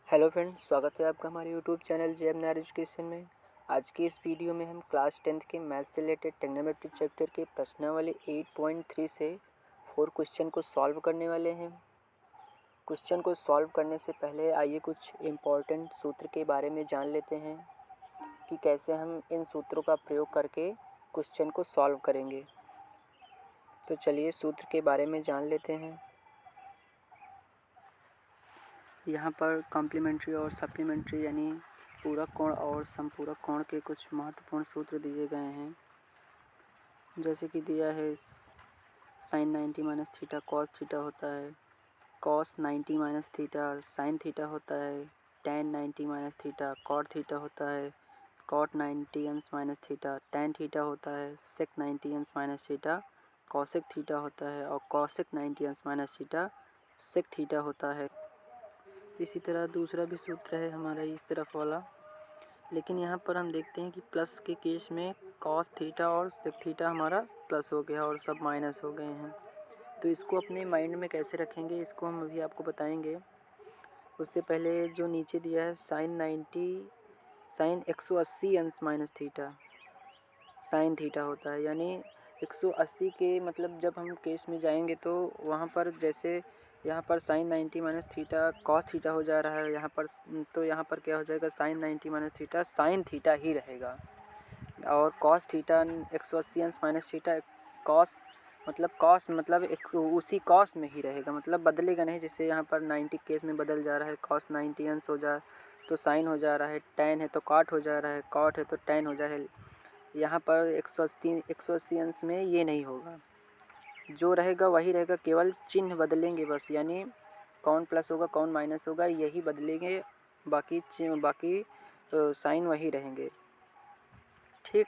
Hello friends, स्वागत है आपका हमारे YouTube channel JM Nair education में। आज की इस वीडियो में हम क्लास 10th के मैथ्स से रिलेटेड ट्रिग्नोमेट्री चैप्टर के प्रश्नावली 8.3 से 4 क्वेश्चन को सॉल्व करने वाले हैं। क्वेश्चन को सॉल्व करने से पहले आइए कुछ इम्पोर्टेंट सूत्र के बारे में जान लेते हैं कि कैसे हम इन सूत्रों का प्रयोग करके क्वेश्चन को सॉल्व करेंगे। तो चलिए सूत्र के बारे में जान लेते हैं। यहाँ पर कॉम्प्लीमेंट्री और सप्लीमेंट्री यानी पूरक कोण और समपूरक कोण के कुछ महत्वपूर्ण सूत्र दिए गए हैं। जैसे कि दिया है sine 90 minus theta cos theta होता है, cos 90 minus theta sine theta होता है, tan 90 minus theta cot theta होता है, कॉट 90 अंश माइनस थीटा टेन थीटा होता है, सेक 90 अंश माइनस थीटा कॉसेक थीटा होता है और कॉसेक 90 अंश माइनस थीटा सेक थीटा होता है। इसी तरह दूसरा भी सूत्र है हमारा इस तरफ वाला, लेकिन यहाँ पर हम देखते हैं कि प्लस के केस में कॉस थीटा और सेक थीटा हमारा प्लस हो गया और सब माइनस हो गए हैं। तो इसको अपने माइंड में कैसे रखेंगे इसको हम अभी आपको बताएंगे। उससे पहले जो नीचे दिया है साइन 180 अंश माइनस थीटा साइन थीटा होता है, यानी 180 के मतलब जब हम केस में जाएंगे तो वहाँ पर जैसे यहाँ पर sine 90 minus theta cos theta हो जा रहा है यहाँ पर, तो यहाँ पर क्या हो जाएगा sine 90 minus theta sine theta ही रहेगा और कॉस थीटा 180 अंश माइनस थीटा कॉस मतलब एक उसी कॉस में ही रहेगा, मतलब बदलेगा नहीं। जैसे यहाँ पर 90 केस में बदल जा रहा है, कॉस 90 अंश हो जा तो साइन हो जा रहा है, टेन है तो कॉट हो जा रहा है, कॉट है तो टेन हो जा रहा है। यहाँ पर 180 अंश में ये नहीं होगा, जो रहेगा वही रहेगा, केवल चिन्ह बदलेंगे बस, यानी कौन प्लस होगा कौन माइनस होगा यही बदलेंगे, बाकी साइन वही रहेंगे, ठीक।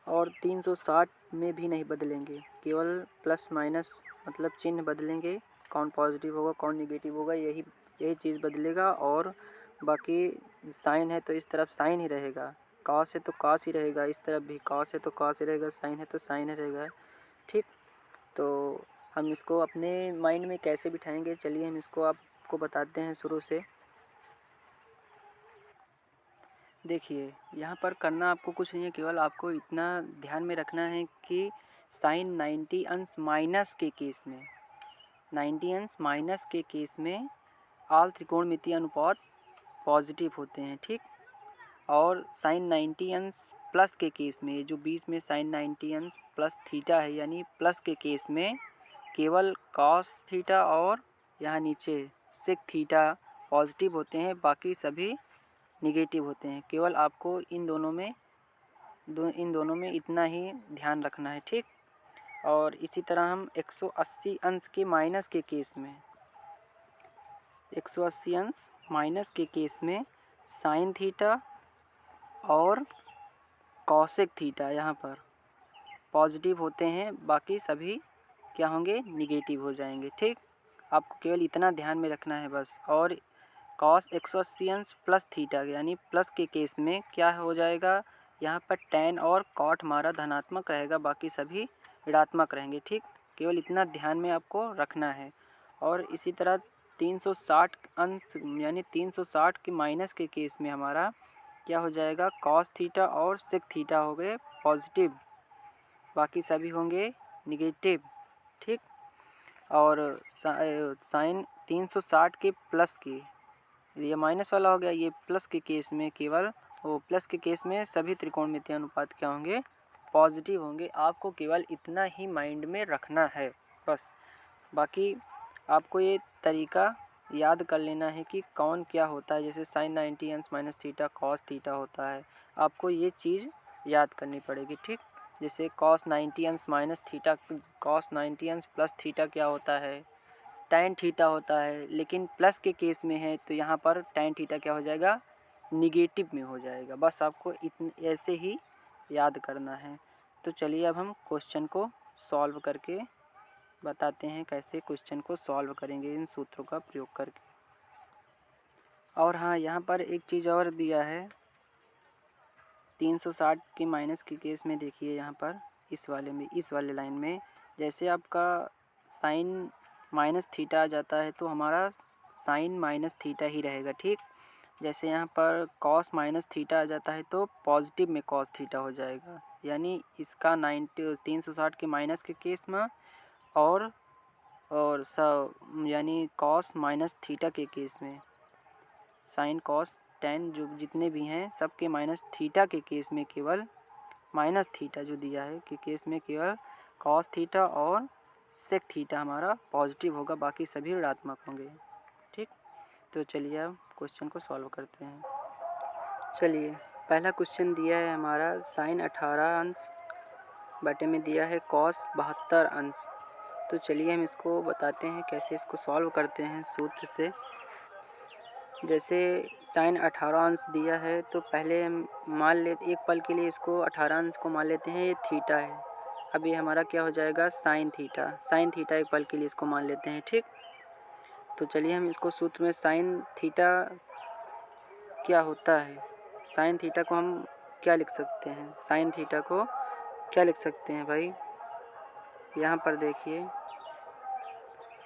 और 360 में भी नहीं बदलेंगे, केवल प्लस माइनस मतलब चिन्ह बदलेंगे, कौन पॉजिटिव होगा कौन निगेटिव होगा यही चीज़ बदलेगा। और बाकी साइन है तो इस तरफ साइन ही रहेगा, कॉस है तो कॉस ही रहेगा, इस तरफ भी कॉस है तो कॉस ही रहेगा, साइन है तो साइन ही रहेगा, ठीक। तो हम इसको अपने माइंड में कैसे बिठाएंगे, चलिए हम इसको आपको बताते हैं शुरू से। देखिए यहाँ पर करना आपको कुछ नहीं है, केवल आपको इतना ध्यान में रखना है कि साइन 90 अंश माइनस के केस में 90 अंश माइनस के केस में आल त्रिकोणमितीय अनुपात पॉजिटिव होते हैं, ठीक। और साइन 90 अंश प्लस के केस में जो बीच में साइन 90 अंश प्लस थीटा है, यानी प्लस के केस में केवल कॉस थीटा और यहाँ नीचे सेक थीटा पॉजिटिव होते हैं, बाकी सभी निगेटिव होते हैं। केवल आपको इन दोनों में इतना ही ध्यान रखना है, ठीक। और इसी तरह हम 180 अंश के माइनस के केस में 180 अंश माइनस के केस में साइन थीटा और कॉसेक थीटा यहाँ पर पॉजिटिव होते हैं, बाकी सभी क्या होंगे निगेटिव हो जाएंगे, ठीक। आपको केवल इतना ध्यान में रखना है बस। और कॉस 180 अंश प्लस थीटा यानी प्लस के केस में क्या हो जाएगा, यहाँ पर टेन और कॉट हमारा धनात्मक रहेगा, बाकी सभी ऋणात्मक रहेंगे, ठीक। केवल इतना ध्यान में आपको रखना है। और इसी तरह 360 अंश यानी 360 के माइनस के केस में हमारा क्या हो जाएगा, कॉस थीटा और सेक थीटा हो गए पॉजिटिव, बाकी सभी होंगे निगेटिव, ठीक। और साइन 360 के प्लस की ये माइनस वाला हो गया, ये प्लस के केस में केवल प्लस के केस में सभी त्रिकोणमितीय अनुपात क्या होंगे पॉजिटिव होंगे। आपको केवल इतना ही माइंड में रखना है बस, बाकी आपको ये तरीका याद कर लेना है कि कौन क्या होता है। जैसे साइन 90 अंश माइनस थीटा कॉस थीटा होता है, आपको ये चीज़ याद करनी पड़ेगी, ठीक। जैसे कॉस 90 अंश माइनस थीटा कॉस 90 अंश प्लस थीटा क्या होता है टैन थीटा होता है, लेकिन प्लस के केस में है तो यहाँ पर टैन थीटा क्या हो जाएगा निगेटिव में हो जाएगा। बस आपको ऐसे ही याद करना है। तो चलिए अब हम क्वेश्चन को सॉल्व करके बताते हैं कैसे क्वेश्चन को सॉल्व करेंगे इन सूत्रों का प्रयोग करके। और हाँ, यहाँ पर एक चीज़ और दिया है 360 के माइनस के केस में, देखिए यहाँ पर इस वाले लाइन में जैसे आपका साइन माइनस थीटा आ जाता है तो हमारा साइन माइनस थीटा ही रहेगा। ठीक, जैसे यहाँ पर कॉस माइनस थीटा आ जाता है तो पॉजिटिव में कॉस थीटा हो जाएगा, यानी इसका 360 के माइनस के केस में और यानी कॉस माइनस थीटा के केस में साइन कॉस टेन जो जितने भी हैं सबके माइनस थीटा के केस में केवल माइनस थीटा जो दिया है कि केस में केवल कॉस थीटा और सेक थीटा हमारा पॉजिटिव होगा, बाकी सभी ऋणात्मक होंगे। ठीक, तो चलिए अब क्वेश्चन को सॉल्व करते हैं। चलिए, पहला क्वेश्चन दिया है हमारा साइन 18 अंश बटे में दिया है कॉस 72 अंश। तो चलिए हम इसको बताते हैं कैसे इसको सॉल्व करते हैं सूत्र से। जैसे साइन 18 अंश दिया है तो पहले हम मान लेते एक पल के लिए इसको 18 अंश को मान लेते हैं ये थीटा है। अब ये हमारा क्या हो जाएगा साइन थीटा एक पल के लिए इसको मान लेते हैं। ठीक, तो चलिए हम इसको सूत्र में साइन थीटा क्या होता है, साइन थीटा को हम क्या लिख सकते हैं, साइन थीटा को क्या लिख सकते हैं भाई, यहाँ पर देखिए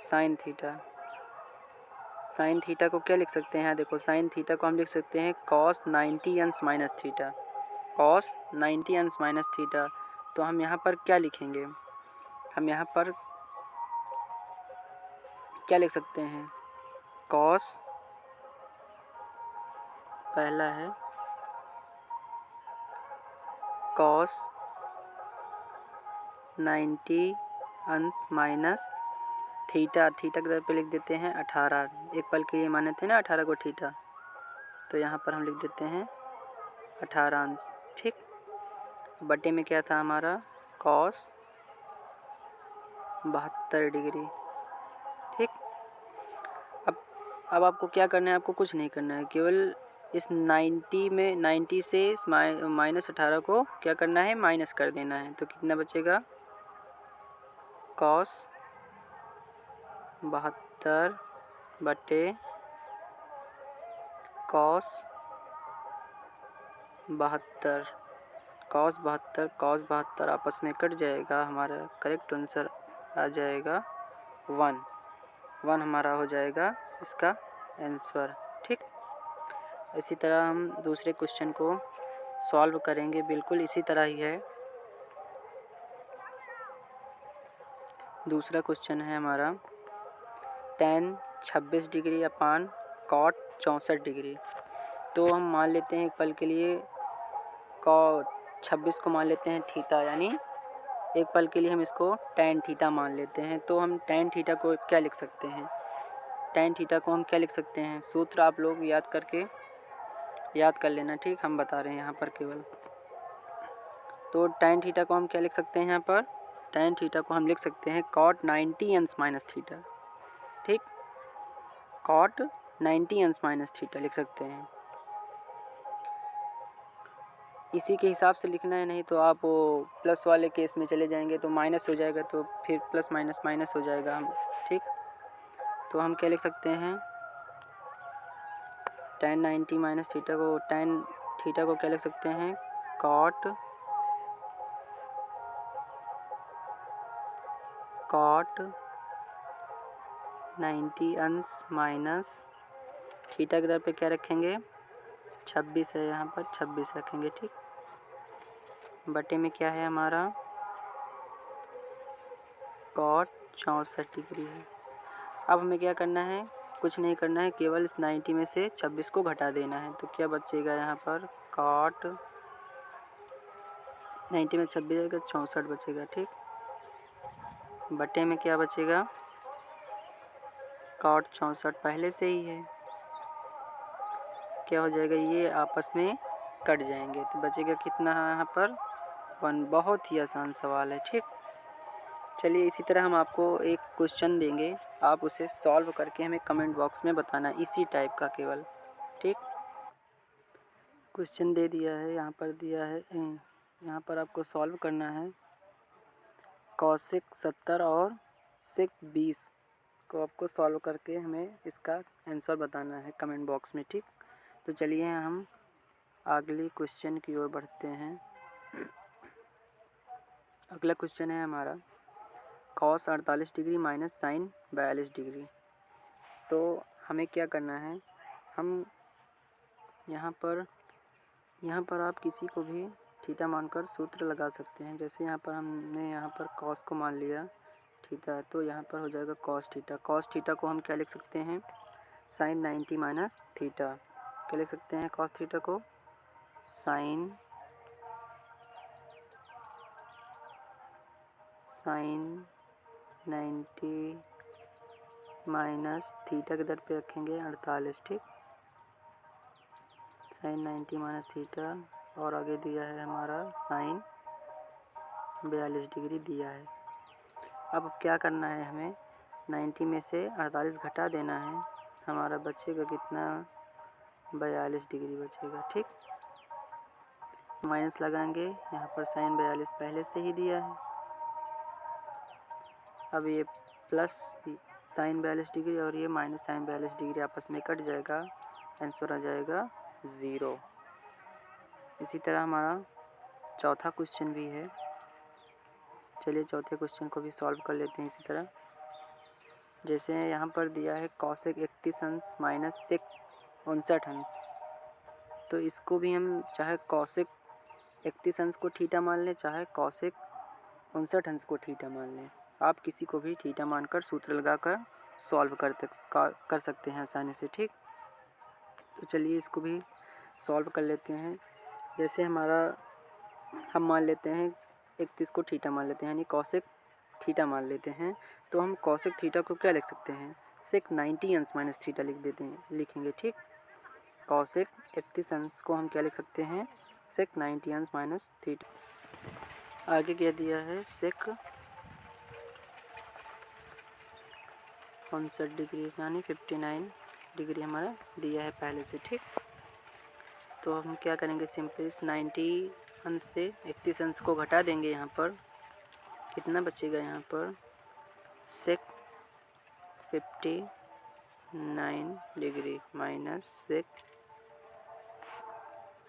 साइन थीटा को क्या लिख सकते हैं, देखो साइन थीटा को हम लिख सकते हैं कॉस 90 अंश माइनस थीटा, कॉस 90 अंश माइनस थीटा। तो हम यहाँ पर क्या लिखेंगे, हम यहाँ पर क्या लिख सकते हैं, कॉस पहला है कॉस 90 अंश माइनस थीटा की तरह पे लिख देते हैं 18, एक पल के लिए माने थे ना 18 को थीटा, तो यहाँ पर हम लिख देते हैं 18 अंश। ठीक, बटे में क्या था हमारा कॉस 72 डिग्री। ठीक, अब आपको क्या करना है, आपको कुछ नहीं करना है, केवल इस 90 से इस माइनस 18 को क्या करना है, माइनस कर देना है। तो कितना बचेगा, कॉस 72 बटे कॉस 72, कॉस 72 आपस में कट जाएगा, हमारा करेक्ट आंसर आ जाएगा 1 हमारा हो जाएगा इसका आंसर। ठीक, इसी तरह हम दूसरे क्वेश्चन को सॉल्व करेंगे, बिल्कुल इसी तरह ही है। दूसरा क्वेश्चन है हमारा tan 26 डिग्री अपान कॉट 64 डिग्री। तो हम मान लेते हैं एक पल के लिए कॉट 26 को मान लेते हैं थीटा, यानी एक पल के लिए हम इसको tan थीटा मान लेते हैं। तो हम tan थीटा को क्या लिख सकते हैं, tan थीटा को हम क्या लिख सकते हैं, सूत्र आप लोग याद कर लेना। ठीक, हम बता रहे हैं यहाँ पर केवल। तो tan थीटा को हम क्या लिख सकते हैं, यहाँ पर tan थीटा को हम लिख सकते हैं cot 90 अंश माइनस थीटा। ठीक, cot 90 अंश माइनस थीटा लिख सकते हैं, इसी के हिसाब से लिखना है, नहीं तो आप वो प्लस वाले केस में चले जाएंगे तो माइनस हो जाएगा, तो फिर प्लस माइनस माइनस हो जाएगा हम। ठीक, तो हम क्या लिख सकते हैं, tan 90 माइनस थीटा को tan थीटा को क्या लिख सकते हैं, cot 90 अंश माइनस थीटा की तरह पे क्या रखेंगे, 26 है, यहाँ पर 26 रखेंगे। ठीक, बटे में क्या है हमारा cot 64 डिग्री है। अब हमें क्या करना है, कुछ नहीं करना है, केवल इस 90 में से 26 को घटा देना है। तो क्या बचेगा यहाँ पर cot 90 में 26 जाएगा 64 बचेगा। ठीक, बटे में क्या बचेगा cot 64 पहले से ही है, क्या हो जाएगा, ये आपस में कट जाएंगे, तो बचेगा कितना है यहाँ पर 1। बहुत ही आसान सवाल है। ठीक, चलिए इसी तरह हम आपको एक क्वेश्चन देंगे, आप उसे सॉल्व करके हमें कमेंट बॉक्स में बताना, इसी टाइप का केवल। ठीक, क्वेश्चन दे दिया है, यहाँ पर दिया है, यहाँ पर आपको सॉल्व करना है कॉसेक 70 और सेक 20 को आपको सॉल्व करके हमें इसका आंसर बताना है कमेंट बॉक्स में। ठीक, तो चलिए हम अगले क्वेश्चन की ओर बढ़ते हैं। अगला क्वेश्चन है हमारा cos 48 degree minus sine 42 degree. तो हमें क्या करना है, हम यहाँ पर आप किसी को भी थीटा मानकर सूत्र लगा सकते हैं। जैसे यहाँ पर हमने यहाँ पर कॉस को मान लिया थीटा, तो यहाँ पर हो जाएगा कॉस थीटा। कॉस थीटा को हम क्या लिख सकते हैं, साइन 90 माइनस थीटा। क्या लिख सकते हैं कॉस थीटा को, साइन 90 माइनस थीटा के दर पे रखेंगे 48, ठीक। साइन 90 माइनस थीटा, और आगे दिया है हमारा साइन 42 डिग्री दिया है। अब क्या करना है, हमें 90 में से 48 घटा देना है, हमारा बचेगा कितना, 42 डिग्री बचेगा, ठीक। माइनस लगाएंगे, यहाँ पर साइन 42 पहले से ही दिया है। अब ये प्लस साइन 42 डिग्री और ये माइनस साइन 42 डिग्री आपस में कट जाएगा, आंसर आ जाएगा 0। इसी तरह हमारा चौथा क्वेश्चन भी है। चलिए चौथे क्वेश्चन को भी सॉल्व कर लेते हैं इसी तरह। जैसे यहाँ पर दिया है कॉसेक 31 अंश माइनस सेक 59 अंश, तो इसको भी हम चाहे कॉसेक 31 अंश को थीटा मान लें, चाहे कॉसेक 59 अंश को थीटा मान लें। आप किसी को भी थीटा मानकर सूत्र लगाकर सॉल्व कर सकते हैं आसानी से, ठीक। तो चलिए इसको भी सॉल्व कर लेते हैं। जैसे हम मान लेते हैं 31 को थीटा मान लेते हैं, यानी कॉसेक थीटा मान लेते हैं। तो हम कॉसेक थीटा को क्या लिख सकते हैं, सेक 90 अंश माइनस थीटा लिखेंगे, ठीक। कॉसेक 31 अंश को हम क्या लिख सकते हैं, सेक 90 अंश माइनस थीटा। आगे क्या दिया है, सेक 59 डिग्री यानी 59 डिग्री हमारा दिया है पहले से, ठीक। तो हम क्या करेंगे, सिंपल इस 90 अंश से 31 अंश को घटा देंगे। यहाँ पर कितना बचेगा, यहाँ पर सेक 59 डिग्री माइनस सेक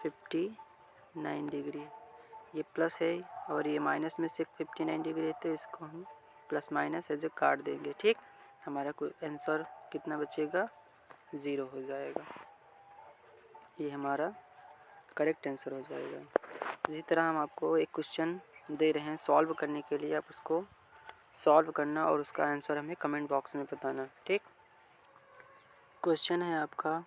59 डिग्री, ये प्लस है और ये माइनस में सेक 59 डिग्री है, तो इसको हम प्लस माइनस ऐसे काट देंगे, ठीक। हमारा कोई आंसर कितना बचेगा, 0 हो जाएगा। ये हमारा करेक्ट आंसर हो जाएगा। इसी तरह हम आपको एक क्वेश्चन दे रहे हैं सॉल्व करने के लिए, आप उसको सॉल्व करना और उसका आंसर हमें कमेंट बॉक्स में बताना, ठीक। क्वेश्चन है आपका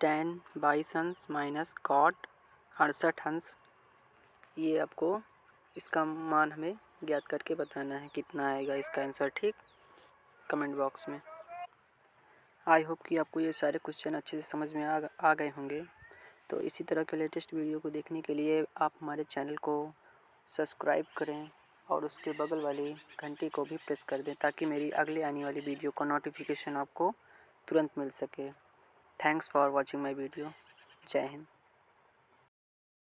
tan 22 अंश माइनस कॉट 68 अंश। ये आपको इसका मान हमें ज्ञात करके बताना है, कितना आएगा इसका आंसर, ठीक, कमेंट बॉक्स में। आई होप कि आपको ये सारे क्वेश्चन अच्छे से समझ में आ गए होंगे। तो इसी तरह के लेटेस्ट वीडियो को देखने के लिए आप हमारे चैनल को सब्सक्राइब करें और उसके बगल वाली घंटी को भी प्रेस कर दें, ताकि मेरी अगली आने वाली वीडियो का नोटिफिकेशन आपको तुरंत मिल सके। Thanks for watching my video. जय हिंद।